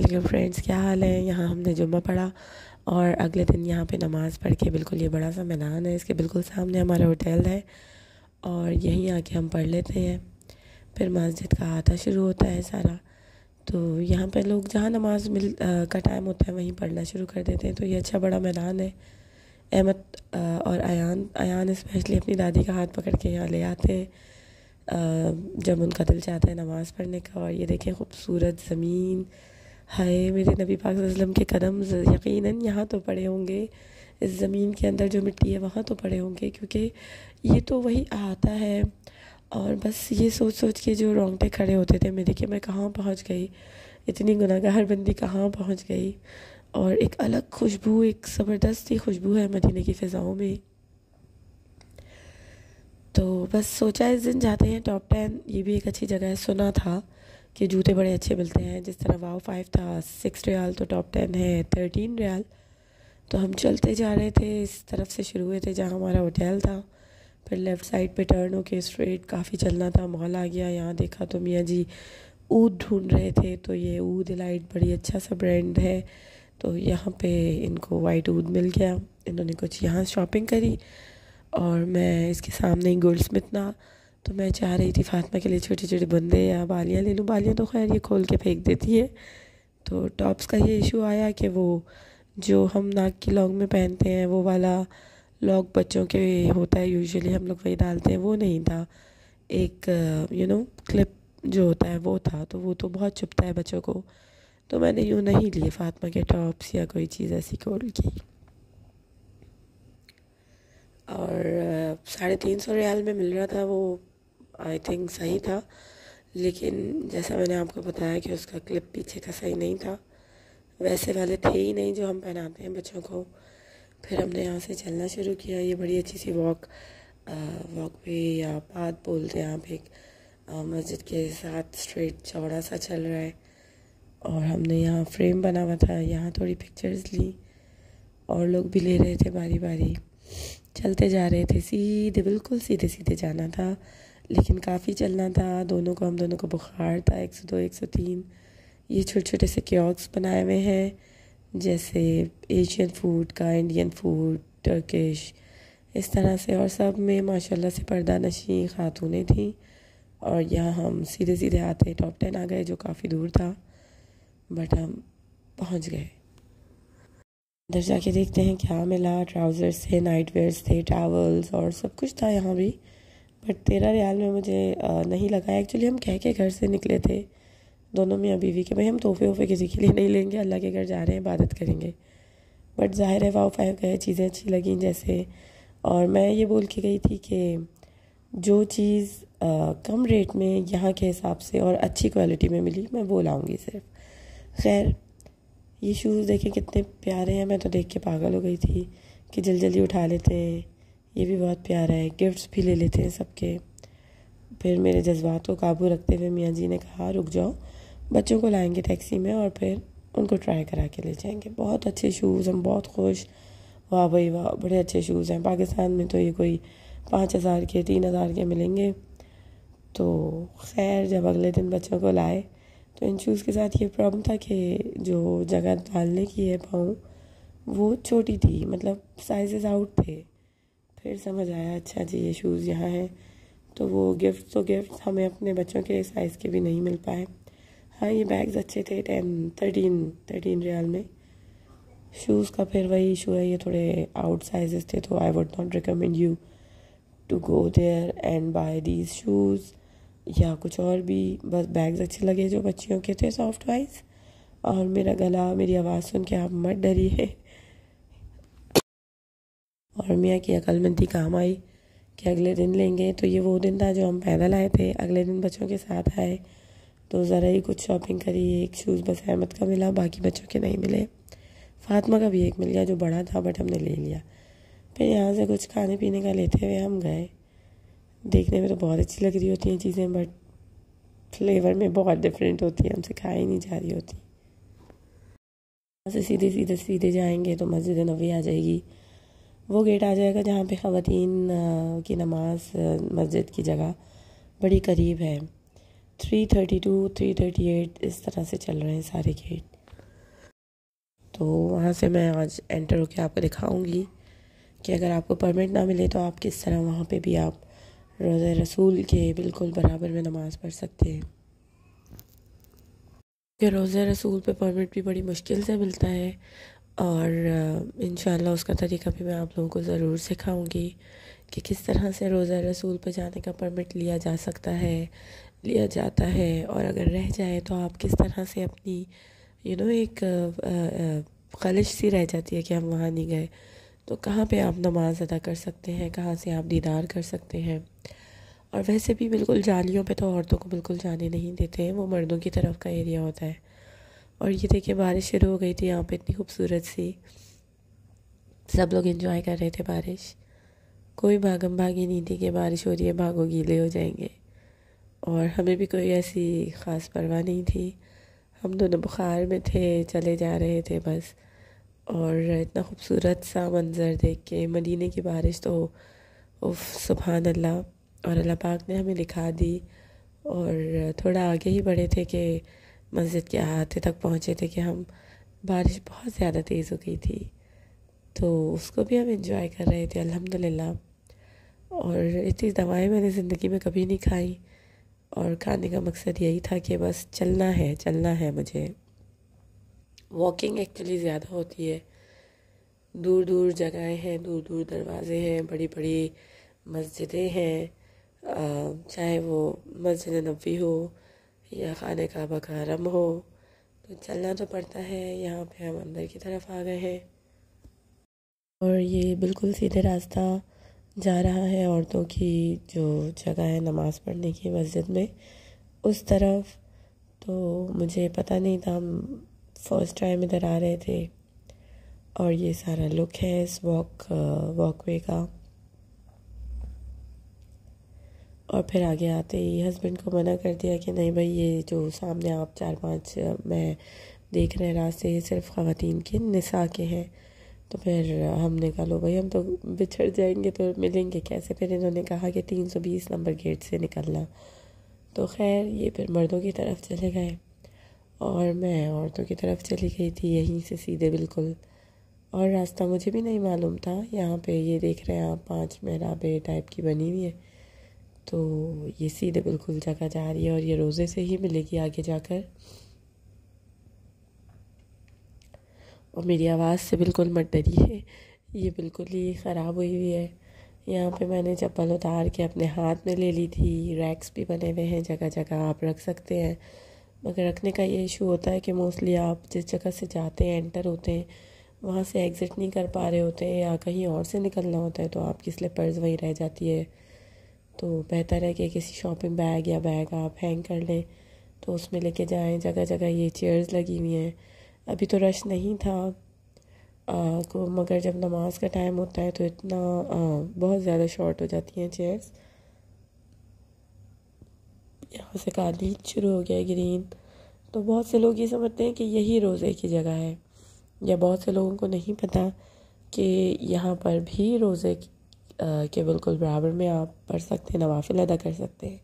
Hello friends, क्या हाल है। यहाँ हमने जुम्मा पढ़ा और अगले दिन यहाँ पे नमाज़ पढ़ के बिल्कुल ये बड़ा सा मैदान है, इसके बिल्कुल सामने हमारा होटल है और यहीं आके हम पढ़ लेते हैं। फिर मस्जिद का आता शुरू होता है सारा, तो यहाँ पे लोग जहाँ नमाज का टाइम होता है वहीं पढ़ना शुरू कर देते हैं। तो ये अच्छा बड़ा मैदान है। अहमद और अयान स्पेशली अपनी दादी का हाथ पकड़ के यहाँ ले आते हैं जब उनका दिल चाहता है नमाज़ पढ़ने का। और ये देखें खूबसूरत ज़मीन, हाय मेरे नबी पाक सल्लल्लाहु अलैहि वसल्लम के कदम यकीनन यहाँ तो पड़े होंगे, इस ज़मीन के अंदर जो मिट्टी है वहाँ तो पड़े होंगे, क्योंकि ये तो वही आता है। और बस ये सोच सोच के जो रोंगटे खड़े होते थे मेरे कि मैं कहाँ पहुँच गई, इतनी गुनाहगार बंदी कहाँ पहुँच गई। और एक अलग खुशबू, एक ज़बरदस्त ही खुशबू है मदीने की फ़िज़ाओं में। तो बस सोचा इस दिन जाते हैं टॉप 10, ये भी एक अच्छी जगह है। सुना था कि जूते बड़े अच्छे मिलते हैं, जिस तरह वाओ 5 था 6 रियाल, तो टॉप 10 है 13 रियाल। तो हम चलते जा रहे थे, इस तरफ से शुरू हुए थे जहाँ हमारा होटल था, फिर लेफ़्ट साइड पे टर्न होके स्ट्रेट काफ़ी चलना था, मॉल आ गया। यहाँ देखा तो मियाँ जी ऊद ढूंढ रहे थे, तो ये ऊद इलाइट बड़ी अच्छा सा ब्रांड है, तो यहाँ पे इनको वाइट ऊद मिल गया। इन्होंने कुछ यहाँ शॉपिंग करी और मैं इसके सामने ही गोल्ड स्मिथ ना, तो मैं चाह रही थी फातिमा के लिए छोटे छोटे बंदे या बालियाँ ले लूँ। बालियाँ तो खैर ये खोल के फेंक देती है। तो टॉप्स का ये इशू आया कि वो जो हम नाक की लॉन्ग में पहनते हैं वो वाला लॉक बच्चों के होता है, यूजुअली हम लोग वही डालते हैं, वो नहीं था। एक क्लिप जो होता है वो था, तो वो तो बहुत चुभता है बच्चों को, तो मैंने यूँ नहीं लिए फातिमा के टॉप्स या कोई चीज़ ऐसी खोल की। और 350 रियाल में मिल रहा था वो, आई थिंक सही था, लेकिन जैसा मैंने आपको बताया कि उसका क्लिप पीछे का सही नहीं था, वैसे वाले थे ही नहीं जो हम पहनाते हैं बच्चों को। फिर हमने यहाँ से चलना शुरू किया। ये बड़ी अच्छी सी वॉक वे या पाथ बोलते हैं यहाँ पे, एक मस्जिद के साथ स्ट्रेट चौड़ा सा चल रहा है। और हमने यहाँ फ्रेम बना हुआ था, यहाँ थोड़ी पिक्चर्स ली और लोग भी ले रहे थे बारी बारी। चलते जा रहे थे सीधे, बिल्कुल सीधे सीधे जाना था, लेकिन काफ़ी चलना था। हम दोनों को बुखार था, 102 103। ये छोटे छोटे से कियोस्क बनाए हुए हैं, जैसे एशियन फूड का, इंडियन फूड, टर्किश, इस तरह से। और सब में माशाल्लाह से पर्दा नशी खातूनें थीं। और यहाँ हम सीधे सीधे आते टॉप 10 आ गए, जो काफ़ी दूर था, बट हम पहुँच गए। अंदर जाके देखते हैं क्या मिला। ट्राउज़र्स थे, नाइट वेयर्स थे, टावल्स और सब कुछ था यहाँ भी, बट 13 रियाल में मुझे नहीं लगा। एक्चुअली हम कह के घर से निकले थे दोनों मियाँ बीवी के, भाई हम तोहफे वोफे किसी के लिए नहीं लेंगे, अल्लाह के घर जा रहे हैं, इबादत करेंगे। बट ज़ाहिर है वाओ 5 गए, चीज़ें अच्छी लगीं जैसे। और मैं ये बोल के गई थी कि जो चीज़ कम रेट में यहाँ के हिसाब से और अच्छी क्वालिटी में मिली मैं वो लाऊंगी सिर्फ। खैर ये शूज़ देखें कितने प्यारे हैं, मैं तो देख के पागल हो गई थी कि जल्दी जल्दी उठा लेते हैं। ये भी बहुत प्यारा है, गिफ्ट्स भी ले लेते हैं सबके। फिर मेरे जज्बात को काबू रखते हुए मियाँ जी ने कहा रुक जाओ, बच्चों को लाएंगे टैक्सी में और फिर उनको ट्राई करा के ले जाएंगे। बहुत अच्छे शूज़, हम बहुत खुश, वाह भाई वाह, बड़े अच्छे शूज़ हैं। पाकिस्तान में तो ये कोई 5,000 के 3,000 के मिलेंगे। तो खैर जब अगले दिन बच्चों को लाए तो इन शूज़ के साथ ये प्रॉब्लम था कि जो जगह डालने की है पाँव, वो छोटी थी, मतलब साइजेस आउट थे। फिर समझ आया अच्छा जी ये शूज़ यहाँ हैं। तो वो गिफ्ट हमें अपने बच्चों के साइज़ के भी नहीं मिल पाए। हाँ ये बैग्स अच्छे थे, 13 रियाल में। शूज़ का फिर वही इशू है, ये थोड़े आउट साइजेस थे, तो I would not recommend you to go there and buy these shoes या कुछ और भी। बस बैग्स अच्छे लगे जो बच्चियों के थे, सॉफ्ट वाइज। और मेरा गला, मेरी आवाज़ सुन के आप मत डरिए। और मियाँ की अक्लमंदी काम आई कि अगले दिन लेंगे। तो ये वो दिन था जो हम पैदल आए थे, अगले दिन बच्चों के साथ आए, तो ज़रा ही कुछ शॉपिंग करी। एक शूज़ बस अहमद का मिला, बाकी बच्चों के नहीं मिले। फातिमा का भी एक मिल गया जो बड़ा था, बट हमने ले लिया। फिर यहाँ से कुछ खाने पीने का लेते हुए हम गए। देखने में तो बहुत अच्छी लग रही होती हैं चीज़ें, बट फ्लेवर में बहुत डिफरेंट होती है, हमसे खाई नहीं जा रही होती। यहाँ से सीधे जाएंगे तो मस्जिद नबवी आ जाएगी, वो गेट आ जाएगा जहाँ पे ख़वातीन की नमाज, मस्जिद की जगह बड़ी करीब है। 332 338 इस तरह से चल रहे हैं सारे गेट। तो वहाँ से मैं आज एंटर होकर आपको दिखाऊंगी कि अगर आपको परमिट ना मिले तो आप किस तरह वहाँ पे भी आप रोज़े रसूल के बिल्कुल बराबर में नमाज़ पढ़ सकते हैं। कि रोज़े रसूल पे परमिट भी बड़ी मुश्किल से मिलता है और इंशाल्लाह उसका तरीका भी मैं आप लोगों को ज़रूर सिखाऊंगी कि किस तरह से रोज़ा रसूल पे जाने का परमिट लिया जा सकता है, लिया जाता है, और अगर रह जाए तो आप किस तरह से अपनी एक ख़लिश सी रह जाती है कि हम वहाँ नहीं गए, तो कहाँ पे आप नमाज़ अदा कर सकते हैं, कहाँ से आप दीदार कर सकते हैं। और वैसे भी बिल्कुल जालियों पे तो औरतों को बिल्कुल जाने नहीं देते हैं, वो मर्दों की तरफ का एरिया होता है। और ये देखिए बारिश शुरू हो गई थी यहाँ पे, इतनी खूबसूरत सी, सब लोग एंजॉय कर रहे थे बारिश, कोई भागम भागी नहीं थी कि बारिश हो रही है भागो गीले हो जाएंगे। और हमें भी कोई ऐसी ख़ास परवाह नहीं थी, हम दोनों बुखार में थे, चले जा रहे थे बस। और इतना खूबसूरत सा मंज़र देख के मदीने की बारिश तो उफ सुभान अल्लाह। और अल्लाह पाक ने हमें दिखा दी और थोड़ा आगे ही बढ़े थे कि मस्जिद के अहाते तक पहुँचे थे कि हम बारिश बहुत ज़्यादा तेज़ हो गई थी, तो उसको भी हम एंजॉय कर रहे थे अल्हम्दुलिल्लाह। और इतनी दवाएं मैंने ज़िंदगी में कभी नहीं खाई, और खाने का मकसद यही था कि बस चलना है मुझे। वॉकिंग एक्चुअली ज़्यादा होती है, दूर दूर जगहें हैं, दूर दूर दरवाजे हैं, बड़ी बड़ी मस्जिदें हैं, चाहे वो मस्जिद नबवी हो या खाने काबा का हरम हो, तो चलना तो पड़ता है। यहाँ पे हम अंदर की तरफ आ गए हैं और ये बिल्कुल सीधे रास्ता जा रहा है औरतों की जो जगह है नमाज़ पढ़ने की मस्जिद में, उस तरफ। तो मुझे पता नहीं था, हम फर्स्ट टाइम इधर आ रहे थे। और ये सारा लुक है इस वॉकवे का। और फिर आगे आते ही हस्बैंड को मना कर दिया कि नहीं भाई, ये जो सामने आप 4-5 मैं देख रहे हैं रास्ते, ये सिर्फ ख़वातीन के, निसा के हैं। तो फिर हमने कहा लो भाई, हम तो बिछड़ जाएंगे तो मिलेंगे कैसे। फिर इन्होंने कहा कि 320 नंबर गेट से निकलना। तो खैर ये फिर मर्दों की तरफ चले गए और मैं औरतों की तरफ चली गई थी, यहीं से सीधे बिल्कुल। और रास्ता मुझे भी नहीं मालूम था। यहाँ पे ये देख रहे हैं आप 5 मेहराबे टाइप की बनी हुई है, तो ये सीधे बिल्कुल जगह जा रही है और ये रोज़े से ही मिलेगी आगे जाकर। और मेरी आवाज़ से बिल्कुल मत डरिए, ये बिल्कुल ही ख़राब हुई हुई है। यहाँ पे मैंने चप्पल उतार के अपने हाथ में ले ली थी। रैक्स भी बने हुए हैं, जगह जगह आप रख सकते हैं, मगर रखने का ये इशू होता है कि मोस्टली आप जिस जगह से जाते हैं, एंटर होते हैं, वहाँ से एग्ज़िट नहीं कर पा रहे होते हैं या कहीं और से निकलना होता है, तो आपकी स्लिपर्स वहीं रह जाती है। तो बेहतर है कि किसी शॉपिंग बैग या बैग आप हैंग कर लें तो उसमें लेके जाएं। जगह जगह ये चेयर्स लगी हुई हैं, अभी तो रश नहीं था को, मगर जब नमाज का टाइम होता है तो इतना बहुत ज़्यादा शॉर्ट हो जाती हैं चेयर्स। यहाँ से कालीन शुरू हो गया ग्रीन। तो बहुत से लोग ये समझते हैं कि यही रोज़े की जगह है, या बहुत से लोगों को नहीं पता कि यहाँ पर भी रोज़े के बिल्कुल बराबर में आप पढ़ सकते हैं, नवाफिल अदा कर सकते हैं।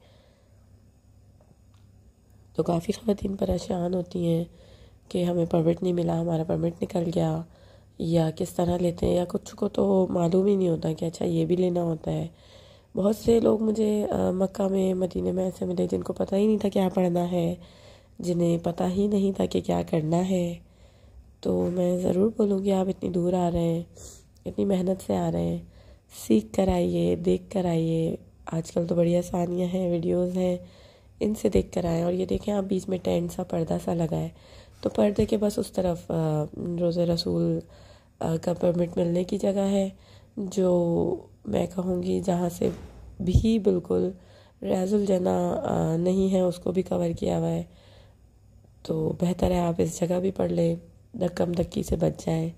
तो काफ़ी ख़वातीन परेशान होती हैं कि हमें परमिट नहीं मिला, हमारा परमिट निकल गया, या किस तरह लेते हैं, या कुछ को तो मालूम ही नहीं होता कि अच्छा ये भी लेना होता है। बहुत से लोग मुझे मक्का में, मदीने में ऐसे मिले जिनको पता ही नहीं था क्या पढ़ना है, जिन्हें पता ही नहीं था कि क्या करना है। तो मैं ज़रूर बोलूँगी, आप इतनी दूर आ रहे हैं, इतनी मेहनत से आ रहे हैं, सीख कर आइए, देख कर आइए। आजकल तो बड़ी आसानियाँ हैं, वीडियोस हैं, इनसे देख कर आएँ। और ये देखें आप, बीच में टेंट सा, पर्दा सा लगा है, तो पर्दे के बस उस तरफ रोज़े रसूल का परमिट मिलने की जगह है, जो मैं कहूँगी जहाँ से भी बिल्कुल रियाजुल जना नहीं है, उसको भी कवर किया हुआ है। तो बेहतर है आप इस जगह भी पढ़ लें, धक्कम धक्की से बच जाए,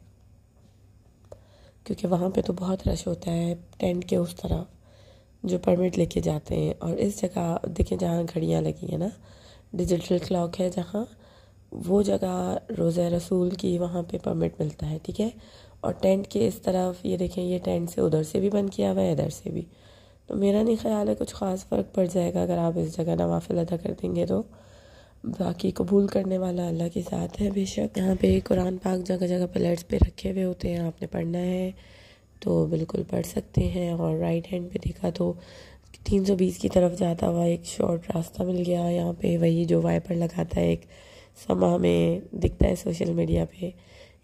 क्योंकि वहाँ पे तो बहुत रश होता है टेंट के उस तरफ जो परमिट लेके जाते हैं। और इस जगह देखें जहाँ घड़ियाँ लगी हैं ना, डिजिटल क्लॉक है जहाँ, वो जगह रोज़ा रसूल की, वहाँ पे परमिट मिलता है, ठीक है। और टेंट के इस तरफ ये देखें, ये टेंट से उधर से भी बंद किया हुआ है, इधर से भी। तो मेरा नहीं ख्याल है कुछ ख़ास फ़र्क पड़ जाएगा अगर आप इस जगह नवाफिल अदा कर देंगे तो। बाकी कबूल करने वाला अल्लाह के साथ है बेशक। यहाँ पे कुरान पाक जगह जगह प्लेट्स पे रखे हुए होते हैं, आपने पढ़ना है तो बिल्कुल पढ़ सकते हैं। और राइट हैंड पे देखा तो 320 की तरफ जाता हुआ एक शॉर्ट रास्ता मिल गया। यहाँ पे वही जो वाइपर लगाता है एक समा में दिखता है सोशल मीडिया पे,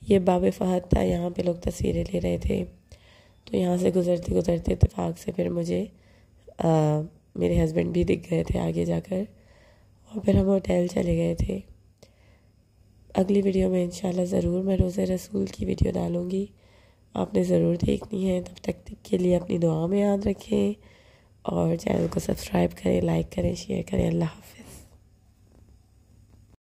ये बाब फहद था। यहाँ पे लोग तस्वीरें ले रहे थे, तो यहाँ से गुज़रते गुज़रते इत्तेफाक से फिर मुझे मेरे हस्बैंड भी दिख गए थे आगे जाकर, और फिर हम होटल चले गए थे। अगली वीडियो में इंशाल्लाह ज़रूर मैं रोज़े रसूल की वीडियो डालूँगी, आपने ज़रूर देखनी है। तब तक के लिए अपनी दुआ में याद रखें और चैनल को सब्सक्राइब करें, लाइक करें, शेयर करें। अल्लाह हाफ़िज़।